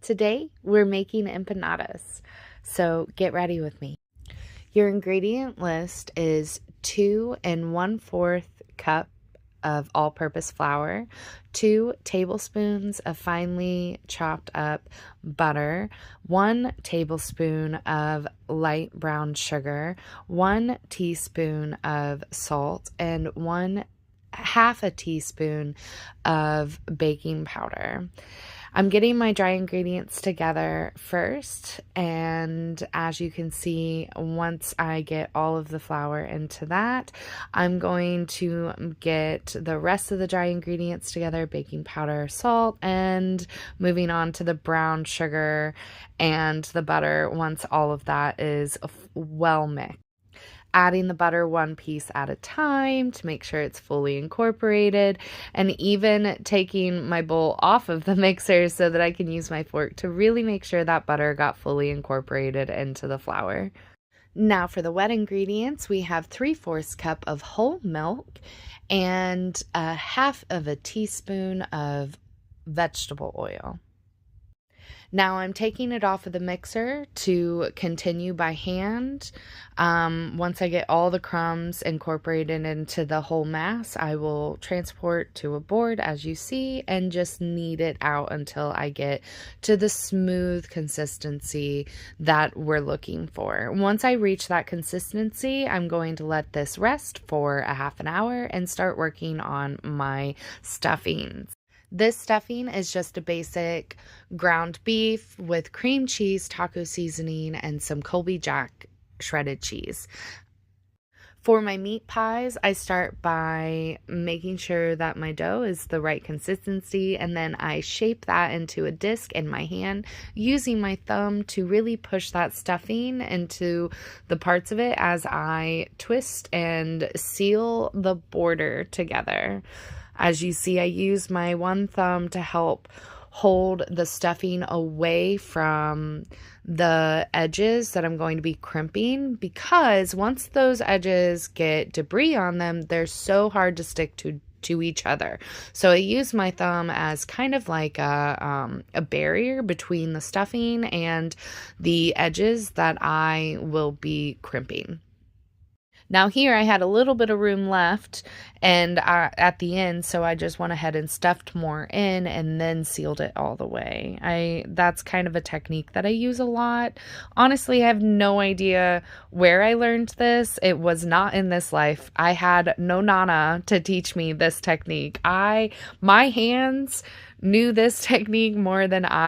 Today, we're making empanadas, so get ready with me. Your ingredient list is 2 1/4 cup of all-purpose flour, 2 tablespoons of finely chopped up butter, 1 tablespoon of light brown sugar, 1 teaspoon of salt, and 1/2 a teaspoon of baking powder. I'm getting my dry ingredients together first, and as you can see, once I get all of the flour into that, I'm going to get the rest of the dry ingredients together, baking powder, salt, and moving on to the brown sugar and the butter once all of that is well mixed. Adding the butter 1 piece at a time to make sure it's fully incorporated, and even taking my bowl off of the mixer so that I can use my fork to really make sure that butter got fully incorporated into the flour. Now for the wet ingredients, we have 3/4 cup of whole milk and 1/2 of a teaspoon of vegetable oil. Now I'm taking it off of the mixer to continue by hand. Once I get all the crumbs incorporated into the whole mass, I will transport to a board as you see and just knead it out until I get to the smooth consistency that we're looking for. Once I reach that consistency, I'm going to let this rest for a half an hour and start working on my stuffings. This stuffing is just a basic ground beef with cream cheese, taco seasoning, and some Colby Jack shredded cheese. For my meat pies, I start by making sure that my dough is the right consistency, and then I shape that into a disc in my hand, using my thumb to really push that stuffing into the parts of it as I twist and seal the border together. As you see, I use my one thumb to help hold the stuffing away from the edges that I'm going to be crimping, because once those edges get debris on them, they're so hard to stick to each other. So I use my thumb as kind of like a barrier between the stuffing and the edges that I will be crimping. Now here I had a little bit of room left and at the end, so I just went ahead and stuffed more in and then sealed it all the way. That's kind of a technique that I use a lot. Honestly, I have no idea where I learned this. It was not in this life. I had no nana to teach me this technique. My hands knew this technique more than I